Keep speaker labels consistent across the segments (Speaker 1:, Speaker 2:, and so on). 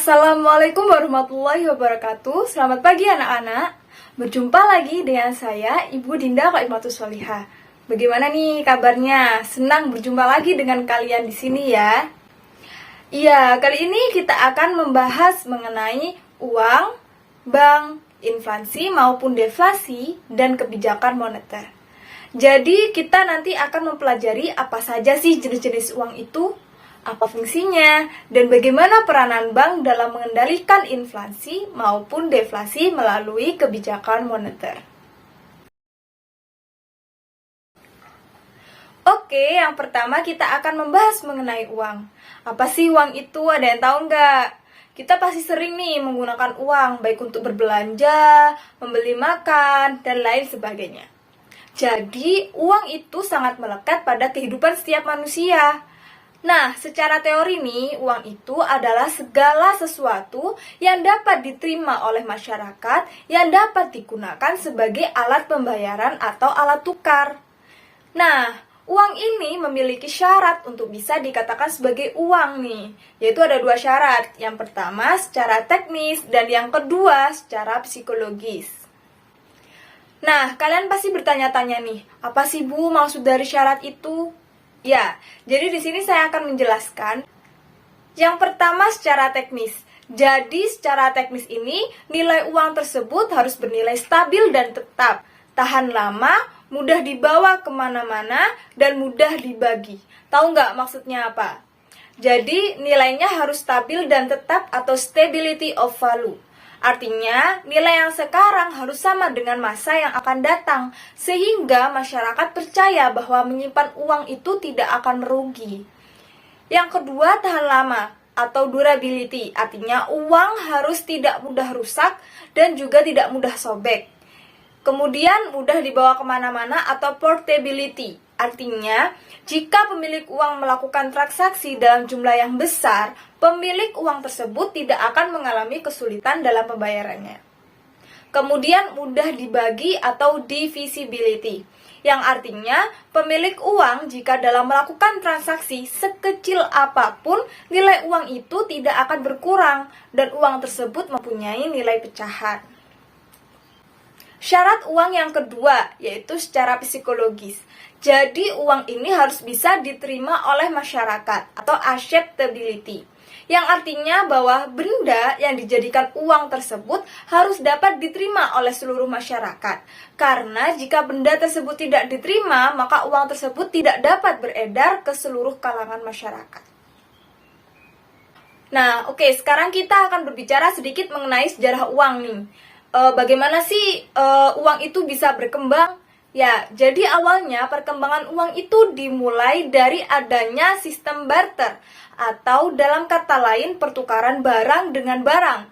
Speaker 1: Assalamualaikum warahmatullahi wabarakatuh. Selamat pagi anak-anak. Berjumpa lagi dengan saya, Ibu Dinda Qaimatus Sholihah. Bagaimana nih kabarnya? Senang berjumpa lagi dengan kalian di sini ya. Iya, kali ini kita akan membahas mengenai uang, bank, inflasi maupun deflasi, dan kebijakan moneter. Jadi kita nanti akan mempelajari apa saja sih jenis-jenis uang itu, apa fungsinya, dan bagaimana peranan bank dalam mengendalikan inflasi maupun deflasi melalui kebijakan moneter. Oke, yang pertama kita akan membahas mengenai uang. Apa sih uang itu? Ada yang tahu nggak? Kita pasti sering nih menggunakan uang, baik untuk berbelanja, membeli makan, dan lain sebagainya. Jadi, uang itu sangat melekat pada kehidupan setiap manusia. Nah, secara teori nih, uang itu adalah segala sesuatu yang dapat diterima oleh masyarakat yang dapat digunakan sebagai alat pembayaran atau alat tukar. Nah, uang ini memiliki syarat untuk bisa dikatakan sebagai uang nih, yaitu ada dua syarat. Yang pertama secara teknis dan yang kedua secara psikologis. Nah, kalian pasti bertanya-tanya nih, apa sih Bu maksud dari syarat itu? Ya, jadi di sini saya akan menjelaskan. Yang pertama secara teknis. Jadi secara teknis ini, nilai uang tersebut harus bernilai stabil dan tetap, tahan lama, mudah dibawa kemana-mana, dan mudah dibagi. Tahu nggak maksudnya apa? Jadi nilainya harus stabil dan tetap atau stability of value. Artinya, nilai yang sekarang harus sama dengan masa yang akan datang, sehingga masyarakat percaya bahwa menyimpan uang itu tidak akan merugi. Yang kedua, tahan lama atau durability, artinya uang harus tidak mudah rusak dan juga tidak mudah sobek. Kemudian, mudah dibawa kemana-mana atau portability, artinya jika pemilik uang melakukan transaksi dalam jumlah yang besar, pemilik uang tersebut tidak akan mengalami kesulitan dalam pembayarannya. Kemudian mudah dibagi atau divisibility, yang artinya pemilik uang jika dalam melakukan transaksi sekecil apapun, nilai uang itu tidak akan berkurang dan uang tersebut mempunyai nilai pecahan. Syarat uang yang kedua yaitu secara psikologis. Jadi uang ini harus bisa diterima oleh masyarakat atau acceptability, yang artinya bahwa benda yang dijadikan uang tersebut harus dapat diterima oleh seluruh masyarakat. Karena jika benda tersebut tidak diterima, maka uang tersebut tidak dapat beredar ke seluruh kalangan masyarakat. Nah, oke, sekarang kita akan berbicara sedikit mengenai sejarah uang nih. Bagaimana sih uang itu bisa berkembang? Ya, jadi awalnya perkembangan uang itu dimulai dari adanya sistem barter, atau dalam kata lain pertukaran barang dengan barang.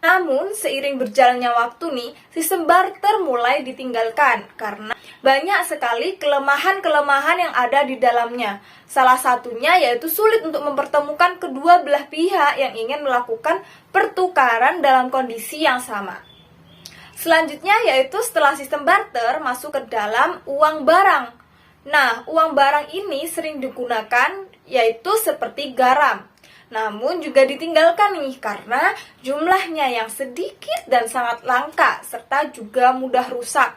Speaker 1: Namun, seiring berjalannya waktu nih, sistem barter mulai ditinggalkan karena banyak sekali kelemahan-kelemahan yang ada di dalamnya. Salah satunya yaitu sulit untuk mempertemukan kedua belah pihak yang ingin melakukan pertukaran dalam kondisi yang sama. Selanjutnya yaitu setelah sistem barter masuk ke dalam uang barang. Nah, uang barang ini sering digunakan yaitu seperti garam. Namun juga ditinggalkan nih karena jumlahnya yang sedikit dan sangat langka serta juga mudah rusak.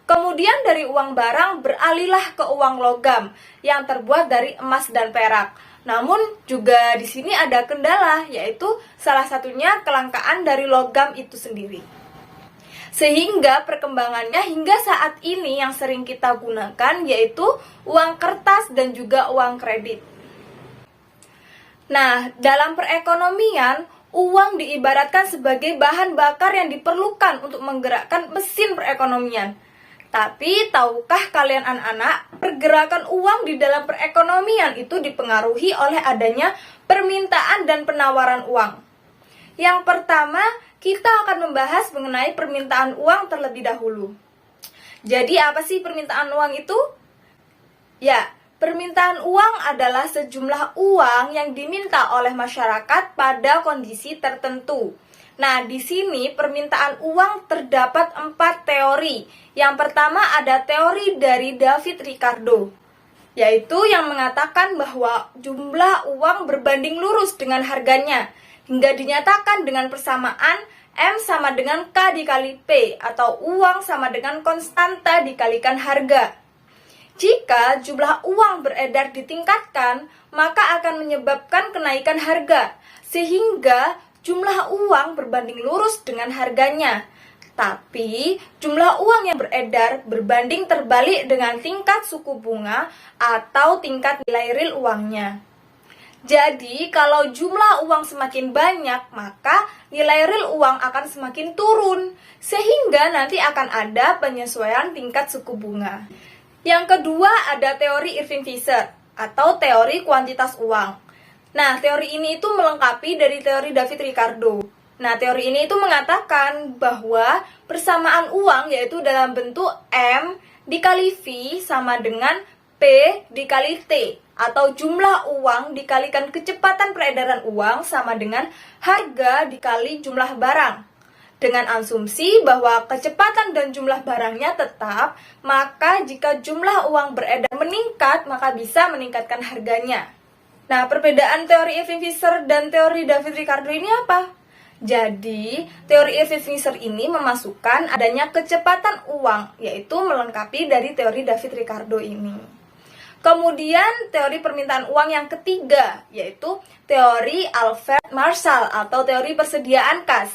Speaker 1: Kemudian dari uang barang beralihlah ke uang logam yang terbuat dari emas dan perak. Namun juga di sini ada kendala yaitu salah satunya kelangkaan dari logam itu sendiri. Sehingga perkembangannya hingga saat ini yang sering kita gunakan yaitu uang kertas dan juga uang kredit. Nah, dalam perekonomian, uang diibaratkan sebagai bahan bakar yang diperlukan untuk menggerakkan mesin perekonomian. Tapi, tahukah kalian anak-anak, pergerakan uang di dalam perekonomian itu dipengaruhi oleh adanya permintaan dan penawaran uang. Yang pertama, kita akan membahas mengenai permintaan uang terlebih dahulu. Jadi apa sih permintaan uang itu? Ya, permintaan uang adalah sejumlah uang yang diminta oleh masyarakat pada kondisi tertentu. Nah, di sini permintaan uang terdapat 4 teori. Yang pertama ada teori dari David Ricardo, yaitu yang mengatakan bahwa jumlah uang berbanding lurus dengan harganya. hingga dinyatakan dengan persamaan M sama dengan K dikali P, atau uang sama dengan konstanta dikalikan harga. Jika jumlah uang beredar ditingkatkan, maka akan menyebabkan kenaikan harga, sehingga jumlah uang berbanding lurus dengan harganya. Tapi, jumlah uang yang beredar berbanding terbalik dengan tingkat suku bunga atau tingkat nilai real uangnya. Jadi, kalau jumlah uang semakin banyak, maka nilai real uang akan semakin turun, sehingga nanti akan ada penyesuaian tingkat suku bunga. Yang kedua, ada teori Irving-Fisher, atau teori kuantitas uang. Nah, teori ini itu melengkapi dari teori David Ricardo. Nah, teori ini itu mengatakan bahwa persamaan uang yaitu dalam bentuk M dikali V sama dengan P dikali T, atau jumlah uang dikalikan kecepatan peredaran uang sama dengan harga dikali jumlah barang. Dengan asumsi bahwa kecepatan dan jumlah barangnya tetap, maka jika jumlah uang beredar meningkat, maka bisa meningkatkan harganya. Nah, perbedaan teori Irving-Fisher dan teori David Ricardo ini apa? Jadi, teori Irving-Fisher ini memasukkan adanya kecepatan uang, yaitu melengkapi dari teori David Ricardo ini. Kemudian teori permintaan uang yang ketiga, yaitu teori Alfred Marshall atau teori persediaan kas.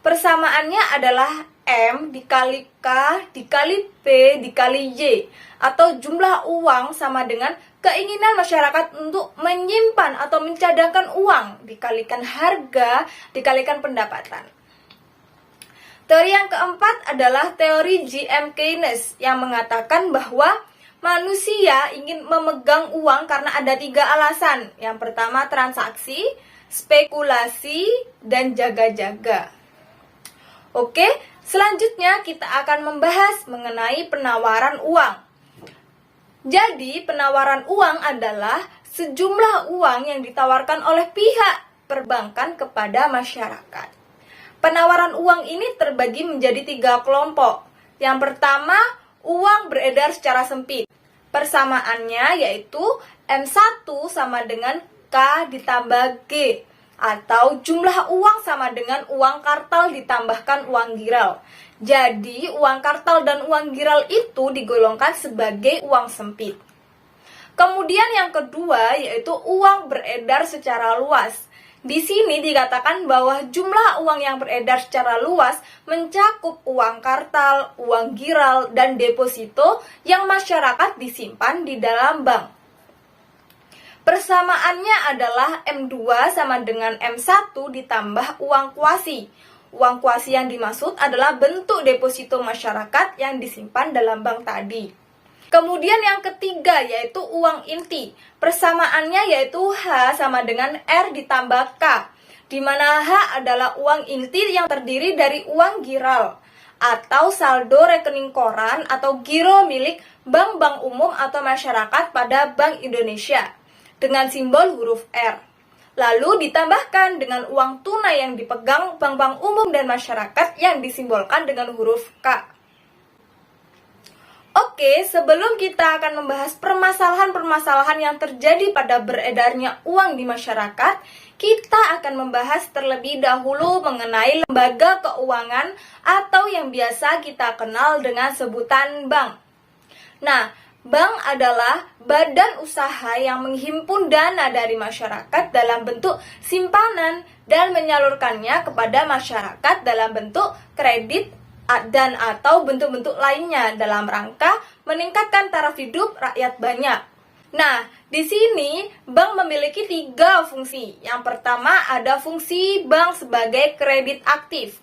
Speaker 1: Persamaannya adalah M dikali K dikali P dikali Y, atau jumlah uang sama dengan keinginan masyarakat untuk menyimpan atau mencadangkan uang dikalikan harga dikalikan pendapatan. Teori yang keempat adalah teori G.M. Keynes yang mengatakan bahwa manusia ingin memegang uang karena ada 3 alasan. Yang pertama transaksi, spekulasi, dan jaga-jaga. Oke, selanjutnya kita akan membahas mengenai penawaran uang. Jadi, penawaran uang adalah sejumlah uang yang ditawarkan oleh pihak perbankan kepada masyarakat. Penawaran uang ini terbagi menjadi 3 kelompok. Yang pertama, uang beredar secara sempit. Persamaannya yaitu M1 sama dengan K ditambah G, atau jumlah uang sama dengan uang kartal ditambahkan uang giral. Jadi, uang kartal dan uang giral itu digolongkan sebagai uang sempit. Kemudian yang kedua yaitu uang beredar secara luas. Di sini dikatakan bahwa jumlah uang yang beredar secara luas mencakup uang kartal, uang giral, dan deposito yang masyarakat disimpan di dalam bank. Persamaannya adalah M2 sama dengan M1 ditambah uang kuasi. Uang kuasi yang dimaksud adalah bentuk deposito masyarakat yang disimpan dalam bank tadi. Kemudian yang ketiga yaitu uang inti. Persamaannya yaitu H sama dengan R ditambah K, di mana H adalah uang inti yang terdiri dari uang giral atau saldo rekening koran atau giro milik bank-bank umum atau masyarakat pada Bank Indonesia dengan simbol huruf R. Lalu ditambahkan dengan uang tunai yang dipegang bank-bank umum dan masyarakat yang disimbolkan dengan huruf K. Oke, sebelum kita akan membahas permasalahan-permasalahan yang terjadi pada beredarnya uang di masyarakat, kita akan membahas terlebih dahulu mengenai lembaga keuangan atau yang biasa kita kenal dengan sebutan bank. Nah, bank adalah badan usaha yang menghimpun dana dari masyarakat dalam bentuk simpanan dan menyalurkannya kepada masyarakat dalam bentuk kredit dan atau bentuk-bentuk lainnya dalam rangka meningkatkan taraf hidup rakyat banyak. Nah, di sini bank memiliki 3 fungsi. Yang pertama ada fungsi bank sebagai kredit aktif,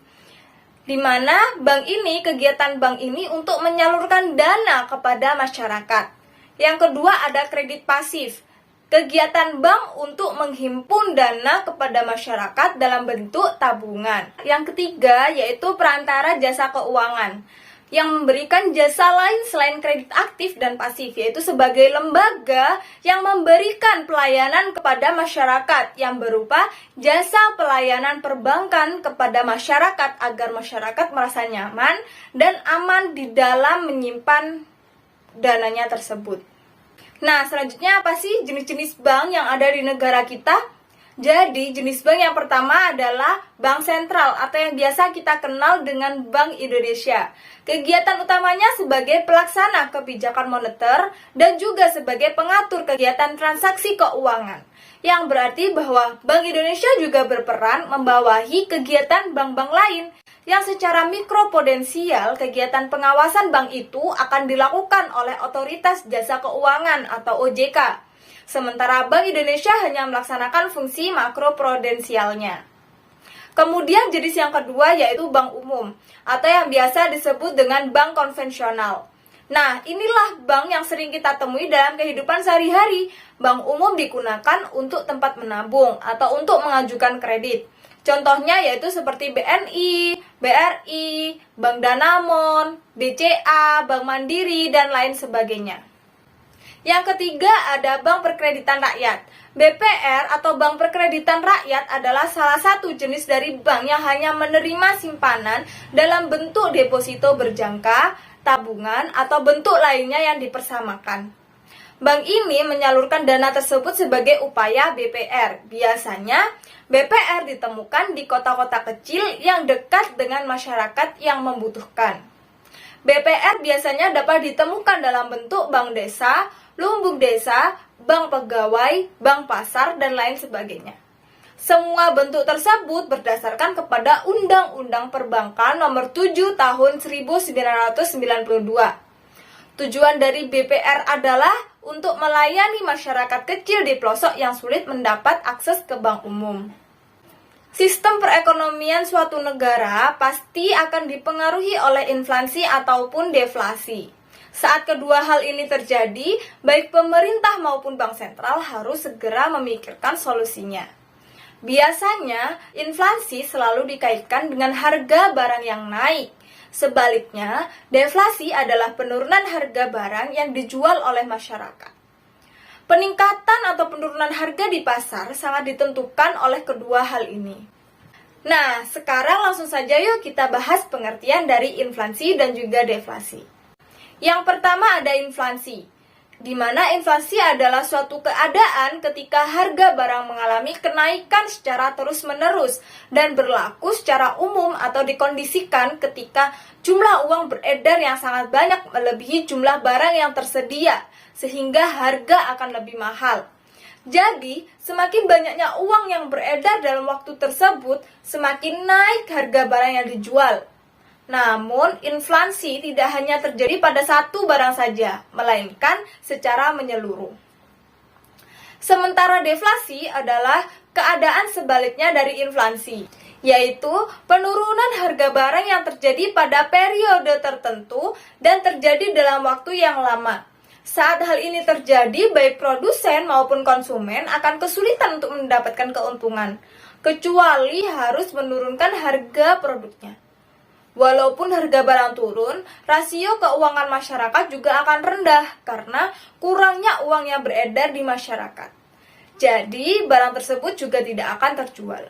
Speaker 1: di mana kegiatan bank ini untuk menyalurkan dana kepada masyarakat. Yang kedua ada kredit pasif, kegiatan bank untuk menghimpun dana kepada masyarakat dalam bentuk tabungan. Yang ketiga yaitu perantara jasa keuangan, yang memberikan jasa lain selain kredit aktif dan pasif, yaitu sebagai lembaga yang memberikan pelayanan kepada masyarakat yang berupa jasa pelayanan perbankan kepada masyarakat agar masyarakat merasa nyaman dan aman di dalam menyimpan dananya tersebut. Nah, selanjutnya apa sih jenis-jenis bank yang ada di negara kita? Jadi, jenis bank yang pertama adalah bank sentral atau yang biasa kita kenal dengan Bank Indonesia. Kegiatan utamanya sebagai pelaksana kebijakan moneter dan juga sebagai pengatur kegiatan transaksi keuangan. Yang berarti bahwa Bank Indonesia juga berperan membawahi kegiatan bank-bank lain yang secara mikroprudensial kegiatan pengawasan bank itu akan dilakukan oleh Otoritas Jasa Keuangan atau OJK. Sementara Bank Indonesia hanya melaksanakan fungsi makroprudensialnya. Kemudian jenis yang kedua yaitu bank umum atau yang biasa disebut dengan bank konvensional. Nah, inilah bank yang sering kita temui dalam kehidupan sehari-hari. Bank umum digunakan untuk tempat menabung atau untuk mengajukan kredit. Contohnya yaitu seperti BNI, BRI, Bank Danamon, BCA, Bank Mandiri, dan lain sebagainya. Yang ketiga ada Bank Perkreditan Rakyat. BPR atau Bank Perkreditan Rakyat adalah salah satu jenis dari bank yang hanya menerima simpanan dalam bentuk deposito berjangka, tabungan, atau bentuk lainnya yang dipersamakan. Bank ini menyalurkan dana tersebut sebagai upaya BPR. Biasanya, BPR ditemukan di kota-kota kecil yang dekat dengan masyarakat yang membutuhkan. BPR biasanya dapat ditemukan dalam bentuk bank desa, lumbung desa, bank pegawai, bank pasar, dan lain sebagainya. Semua bentuk tersebut berdasarkan kepada Undang-Undang Perbankan Nomor 7 Tahun 1992. Tujuan dari BPR adalah untuk melayani masyarakat kecil di pelosok yang sulit mendapat akses ke bank umum. Sistem perekonomian suatu negara pasti akan dipengaruhi oleh inflasi ataupun deflasi. Saat kedua hal ini terjadi, baik pemerintah maupun bank sentral harus segera memikirkan solusinya. Biasanya, inflasi selalu dikaitkan dengan harga barang yang naik. Sebaliknya, deflasi adalah penurunan harga barang yang dijual oleh masyarakat. Peningkatan atau penurunan harga di pasar sangat ditentukan oleh kedua hal ini. Nah, sekarang langsung saja yuk kita bahas pengertian dari inflasi dan juga deflasi. Yang pertama ada inflasi, di mana inflasi adalah suatu keadaan ketika harga barang mengalami kenaikan secara terus-menerus dan berlaku secara umum atau dikondisikan ketika jumlah uang beredar yang sangat banyak melebihi jumlah barang yang tersedia, sehingga harga akan lebih mahal. Jadi, semakin banyaknya uang yang beredar dalam waktu tersebut, semakin naik harga barang yang dijual. Namun, inflasi tidak hanya terjadi pada satu barang saja, melainkan secara menyeluruh. Sementara deflasi adalah keadaan sebaliknya dari inflasi, yaitu penurunan harga barang yang terjadi pada periode tertentu dan terjadi dalam waktu yang lama. Saat hal ini terjadi, baik produsen maupun konsumen akan kesulitan untuk mendapatkan keuntungan, kecuali harus menurunkan harga produknya. Walaupun harga barang turun, rasio keuangan masyarakat juga akan rendah karena kurangnya uang yang beredar di masyarakat. Jadi, barang tersebut juga tidak akan terjual.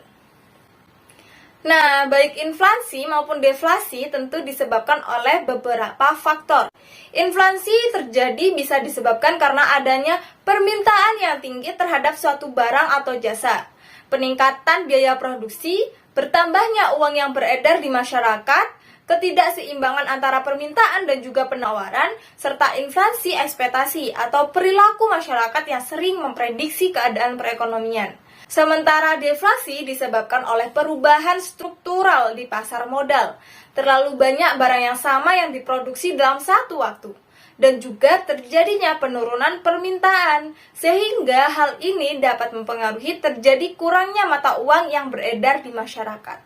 Speaker 1: Nah, baik inflasi maupun deflasi tentu disebabkan oleh beberapa faktor. Inflasi terjadi bisa disebabkan karena adanya permintaan yang tinggi terhadap suatu barang atau jasa, peningkatan biaya produksi, bertambahnya uang yang beredar di masyarakat, ketidakseimbangan antara permintaan dan juga penawaran, serta inflasi ekspektasi atau perilaku masyarakat yang sering memprediksi keadaan perekonomian. Sementara deflasi disebabkan oleh perubahan struktural di pasar modal, terlalu banyak barang yang sama yang diproduksi dalam satu waktu, dan juga terjadinya penurunan permintaan, sehingga hal ini dapat mempengaruhi terjadi kurangnya mata uang yang beredar di masyarakat.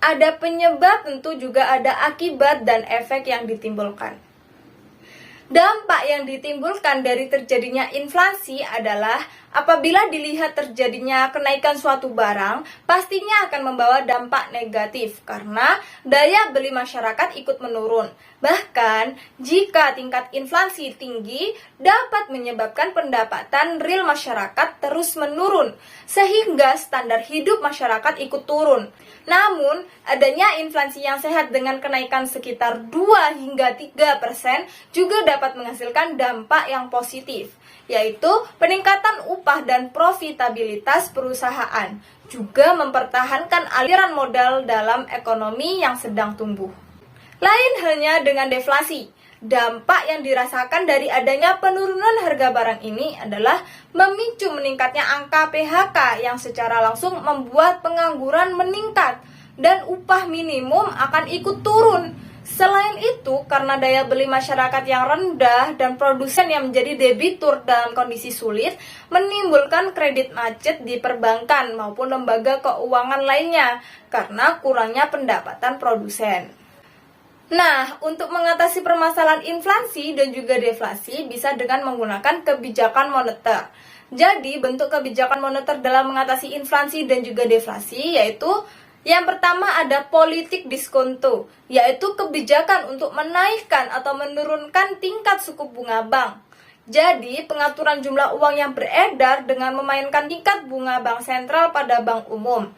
Speaker 1: Ada penyebab, tentu juga ada akibat dan efek yang ditimbulkan. Dampak yang ditimbulkan dari terjadinya inflasi adalah apabila dilihat terjadinya kenaikan suatu barang, pastinya akan membawa dampak negatif karena daya beli masyarakat ikut menurun. Bahkan, jika tingkat inflasi tinggi, dapat menyebabkan pendapatan real masyarakat terus menurun, sehingga standar hidup masyarakat ikut turun. Namun, adanya inflasi yang sehat dengan kenaikan sekitar 2 hingga 3% juga dapat dapat menghasilkan dampak yang positif, yaitu peningkatan upah dan profitabilitas perusahaan, juga mempertahankan aliran modal dalam ekonomi yang sedang tumbuh. Lain halnya dengan deflasi. Dampak yang dirasakan dari adanya penurunan harga barang ini adalah memicu meningkatnya angka PHK yang secara langsung membuat pengangguran meningkat dan upah minimum akan ikut turun. Selain itu, karena daya beli masyarakat yang rendah dan produsen yang menjadi debitur dalam kondisi sulit, menimbulkan kredit macet di perbankan maupun lembaga keuangan lainnya karena kurangnya pendapatan produsen. Nah, untuk mengatasi permasalahan inflasi dan juga deflasi bisa dengan menggunakan kebijakan moneter. Jadi, bentuk kebijakan moneter dalam mengatasi inflasi dan juga deflasi yaitu yang pertama ada politik diskonto, yaitu kebijakan untuk menaikkan atau menurunkan tingkat suku bunga bank. Jadi, pengaturan jumlah uang yang beredar dengan memainkan tingkat bunga bank sentral pada bank umum.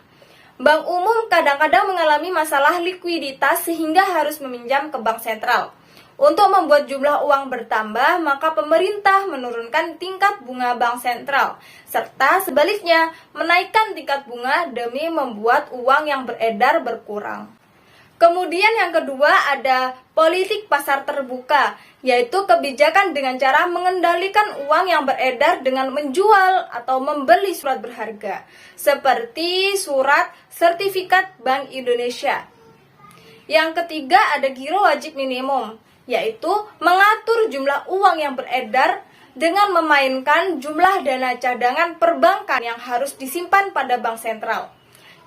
Speaker 1: Bank umum kadang-kadang mengalami masalah likuiditas sehingga harus meminjam ke bank sentral. Untuk membuat jumlah uang bertambah, maka pemerintah menurunkan tingkat bunga bank sentral, serta sebaliknya menaikkan tingkat bunga demi membuat uang yang beredar berkurang. Kemudian yang kedua ada politik pasar terbuka, yaitu kebijakan dengan cara mengendalikan uang yang beredar dengan menjual atau membeli surat berharga, seperti surat sertifikat Bank Indonesia. Yang ketiga ada giro wajib minimum, yaitu mengatur jumlah uang yang beredar dengan memainkan jumlah dana cadangan perbankan yang harus disimpan pada bank sentral.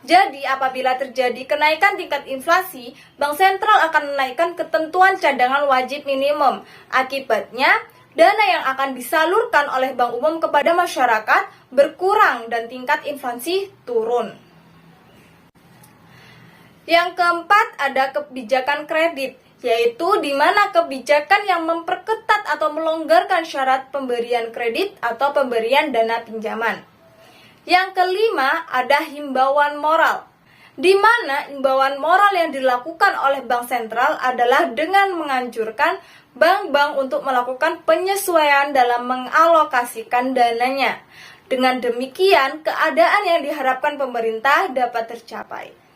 Speaker 1: Jadi, apabila terjadi kenaikan tingkat inflasi, bank sentral akan menaikkan ketentuan cadangan wajib minimum. Akibatnya, dana yang akan disalurkan oleh bank umum kepada masyarakat berkurang dan tingkat inflasi turun. Yang keempat ada kebijakan kredit, yaitu di mana kebijakan yang memperketat atau melonggarkan syarat pemberian kredit atau pemberian dana pinjaman. Yang kelima ada himbauan moral, di mana himbauan moral yang dilakukan oleh bank sentral adalah dengan menganjurkan bank-bank untuk melakukan penyesuaian dalam mengalokasikan dananya. Dengan demikian, keadaan yang diharapkan pemerintah dapat tercapai.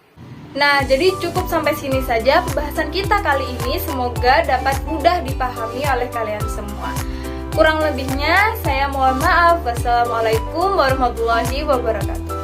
Speaker 1: Nah, jadi cukup sampai sini saja pembahasan kita kali ini. Semoga dapat mudah dipahami oleh kalian semua. Kurang lebihnya, saya mohon maaf. Wassalamualaikum warahmatullahi wabarakatuh.